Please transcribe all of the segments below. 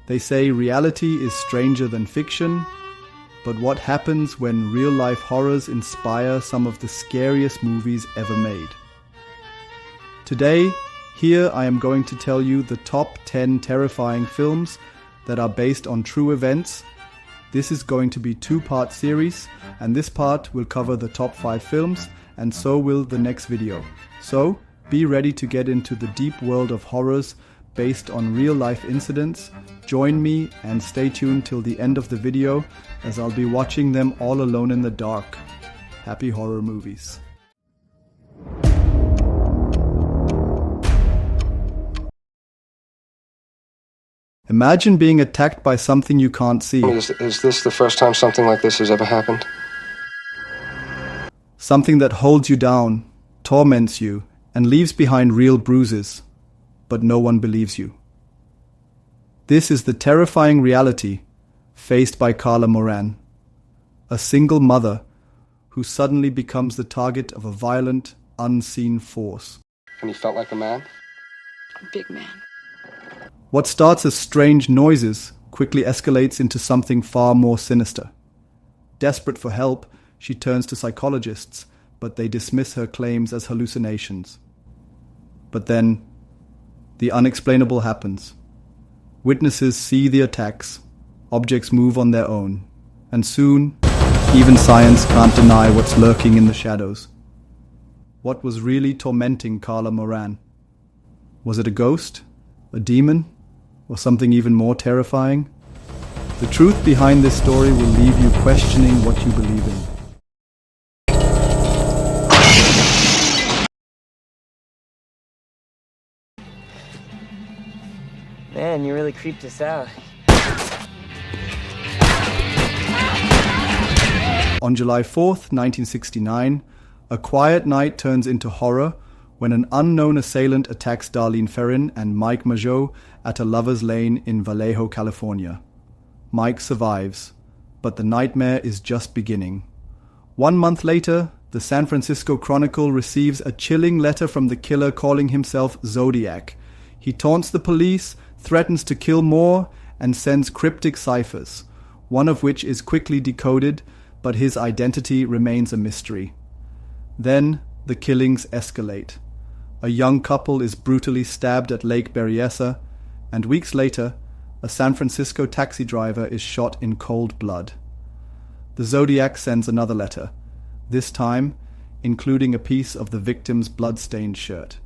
They say reality is stranger than fiction, but what happens when real-life horrors inspire some of the scariest movies ever made? Today, here I am going to tell you the top 10 terrifying films that are based on true events. This is going to be a two-part series, and this part will cover the top 5 films, and so will the next video. So, be ready to get into the deep world of horrors based on real-life incidents. Join me and stay tuned till the end of the video, as I'll be watching them all alone in the dark. Happy horror movies. Imagine being attacked by something you can't see. Is this the first time something like this has ever happened? Something that holds you down, torments you, and leaves behind real bruises, but no one believes you. This is the terrifying reality faced by Carla Moran, a single mother who suddenly becomes the target of a violent, unseen force. And he felt like a man? A big man. What starts as strange noises quickly escalates into something far more sinister. Desperate for help, she turns to psychologists, but they dismiss her claims as hallucinations. But then, the unexplainable happens. Witnesses see the attacks, objects move on their own, and soon, even science can't deny what's lurking in the shadows. What was really tormenting Carla Moran? Was it a ghost? A demon? Or something even more terrifying? The truth behind this story will leave you questioning what you believe in. Man, you really creeped us out. On July 4th, 1969, a quiet night turns into horror when an unknown assailant attacks Darlene Ferrin and Mike Mageau at a lover's lane in Vallejo, California. Mike survives, but the nightmare is just beginning. 1 month later, the San Francisco Chronicle receives a chilling letter from the killer calling himself Zodiac. He taunts the police, threatens to kill more, and sends cryptic ciphers, one of which is quickly decoded, but his identity remains a mystery. Then, the killings escalate. A young couple is brutally stabbed at Lake Berryessa, and weeks later, a San Francisco taxi driver is shot in cold blood. The Zodiac sends another letter, this time including a piece of the victim's blood-stained shirt.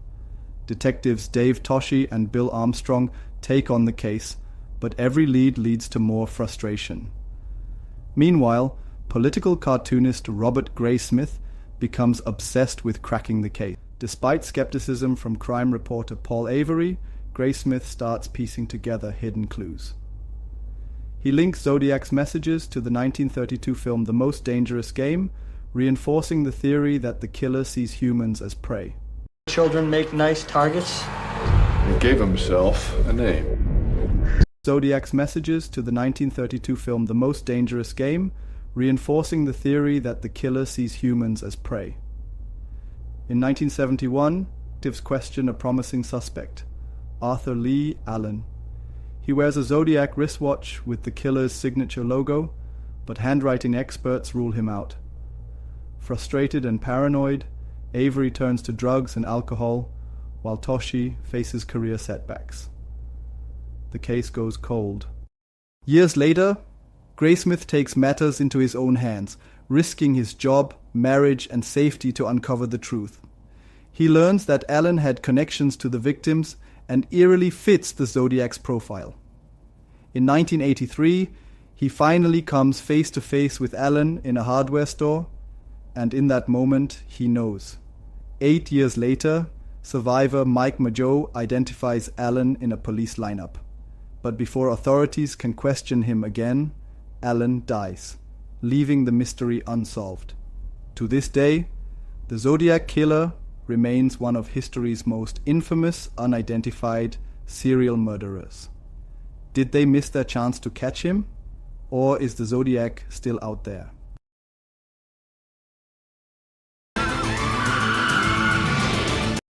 Detectives Dave Toschi and Bill Armstrong take on the case, but every lead leads to more frustration. Meanwhile, political cartoonist Robert Graysmith becomes obsessed with cracking the case. Despite skepticism from crime reporter Paul Avery, Graysmith starts piecing together hidden clues. He links Zodiac's messages to the 1932 film The Most Dangerous Game, reinforcing the theory that the killer sees humans as prey. Children make nice targets. He gave himself a name. Zodiac's messages to the 1932 film The Most Dangerous Game, reinforcing the theory that the killer sees humans as prey. In 1971, detectives question a promising suspect, Arthur Lee Allen. He wears a Zodiac wristwatch with the killer's signature logo, but handwriting experts rule him out. Frustrated and paranoid, Avery turns to drugs and alcohol, while Toschi faces career setbacks. The case goes cold. Years later, Graysmith takes matters into his own hands, risking his job, marriage, and safety to uncover the truth. He learns that Allen had connections to the victims and eerily fits the Zodiac's profile. In 1983, he finally comes face to face with Allen in a hardware store, and in that moment, he knows. 8 years later, survivor Mike Mageau identifies Allen in a police lineup. But before authorities can question him again, Allen dies, leaving the mystery unsolved. To this day, the Zodiac Killer remains one of history's most infamous unidentified serial murderers. Did they miss their chance to catch him? Or is the Zodiac still out there?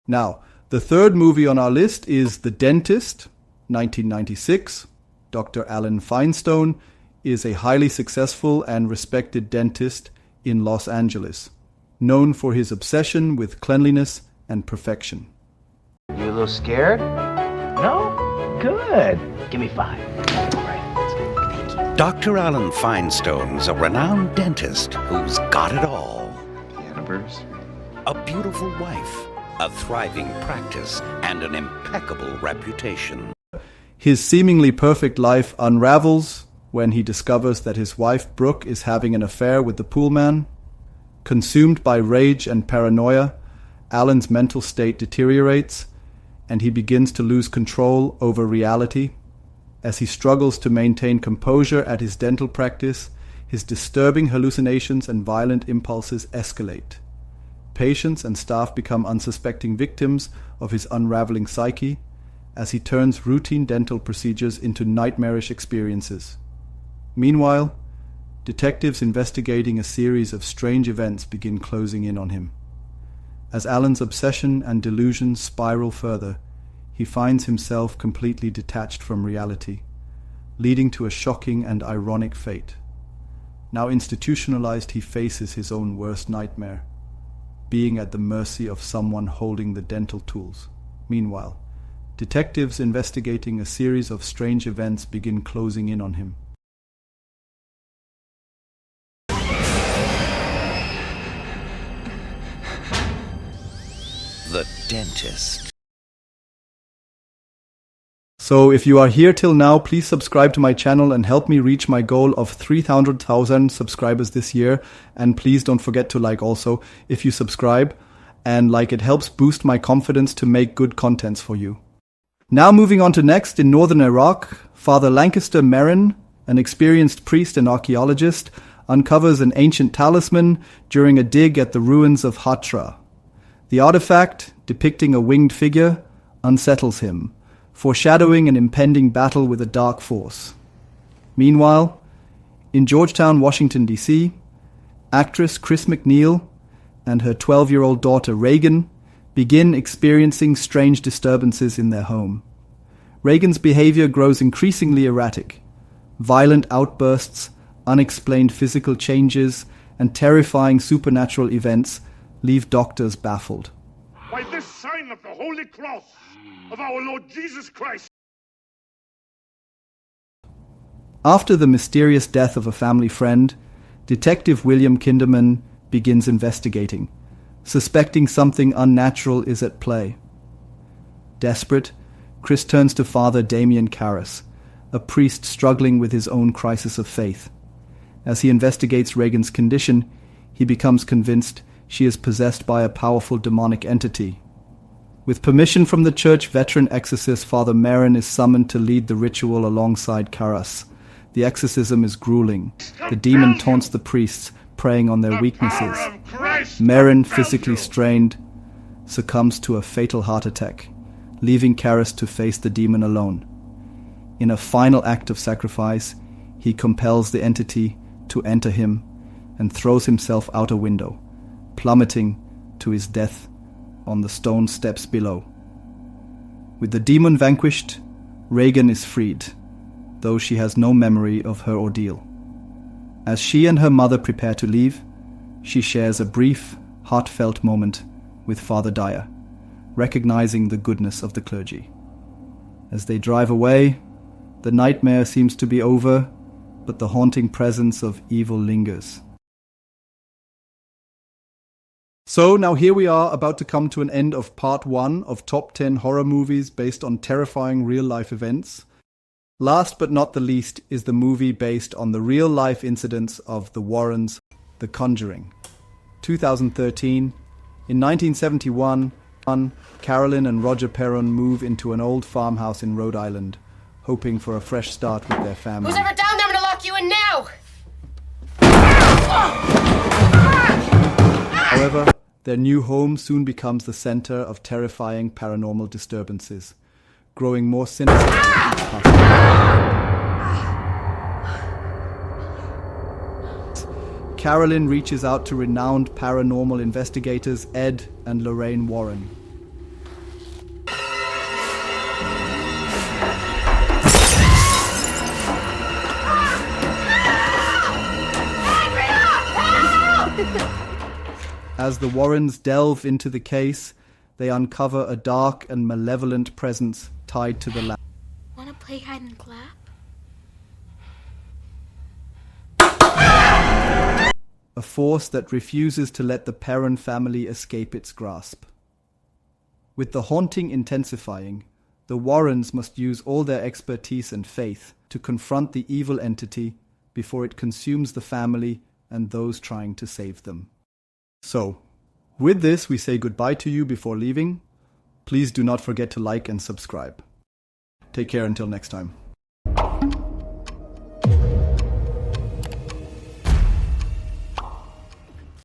Now, the third movie on our list is The Dentist, 1996. Dr. Alan Feinstone, is a highly successful and respected dentist in Los Angeles, known for his obsession with cleanliness and perfection. You a little scared? No? Good. Give me 5. All right, let's go. Thank you. Dr. Alan Feinstone's a renowned dentist who's got it all. Anniversary. A beautiful wife, a thriving practice, and an impeccable reputation. His seemingly perfect life unravels when he discovers that his wife Brooke is having an affair with the poolman. Consumed by rage and paranoia, Alan's mental state deteriorates, and he begins to lose control over reality. As he struggles to maintain composure at his dental practice, his disturbing hallucinations and violent impulses escalate. Patients and staff become unsuspecting victims of his unraveling psyche as he turns routine dental procedures into nightmarish experiences. Meanwhile, detectives investigating a series of strange events begin closing in on him. As Alan's obsession and delusions spiral further, he finds himself completely detached from reality, leading to a shocking and ironic fate. Now institutionalized, he faces his own worst nightmare, being at the mercy of someone holding the dental tools. Meanwhile, detectives investigating a series of strange events begin closing in on him. The Dentist. So if you are here till now, please subscribe to my channel and help me reach my goal of 300,000 subscribers this year. And please don't forget to like also if you subscribe. And like, it helps boost my confidence to make good contents for you. Now moving on to next, in northern Iraq, Father Lancaster Merrin, an experienced priest and archaeologist, uncovers an ancient talisman during a dig at the ruins of Hatra. The artifact, depicting a winged figure, unsettles him, foreshadowing an impending battle with a dark force. Meanwhile, in Georgetown, Washington, D.C., actress Chris McNeil and her 12-year-old daughter Reagan begin experiencing strange disturbances in their home. Reagan's behavior grows increasingly erratic. Violent outbursts, unexplained physical changes, and terrifying supernatural events leave doctors baffled. By this sign of the Holy Cross of our Lord Jesus Christ. After the mysterious death of a family friend, Detective William Kinderman begins investigating, suspecting something unnatural is at play. Desperate, Chris turns to Father Damien Karras, a priest struggling with his own crisis of faith. As he investigates Reagan's condition, he becomes convinced she is possessed by a powerful demonic entity. With permission from the church veteran exorcist, Father Merrin is summoned to lead the ritual alongside Karras. The exorcism is grueling. The demon taunts the priests, preying on their weaknesses. Merrin, physically strained, succumbs to a fatal heart attack, leaving Karras to face the demon alone. In a final act of sacrifice, he compels the entity to enter him and throws himself out a window, plummeting to his death on the stone steps below. With the demon vanquished, Reagan is freed, though she has no memory of her ordeal. As she and her mother prepare to leave, she shares a brief, heartfelt moment with Father Dyer, recognizing the goodness of the clergy. As they drive away, the nightmare seems to be over, but the haunting presence of evil lingers. So now here we are, about to come to an end of part 1 of top 10 horror movies based on terrifying real-life events. Last but not the least is the movie based on the real-life incidents of the Warrens, The Conjuring. 2013, in 1971, Carolyn and Roger Perron move into an old farmhouse in Rhode Island, hoping for a fresh start with their family. Who's ever down there? I'm gonna lock you in now! However, their new home soon becomes the center of terrifying paranormal disturbances, growing more sinister with each passing day. Carolyn reaches out to renowned paranormal investigators Ed and Lorraine Warren. As the Warrens delve into the case, they uncover a dark and malevolent presence tied to the lab. Wanna play hide and clap? A force that refuses to let the Perron family escape its grasp. With the haunting intensifying, the Warrens must use all their expertise and faith to confront the evil entity before it consumes the family and those trying to save them. So, with this, we say goodbye to you before leaving. Please do not forget to like and subscribe. Take care until next time.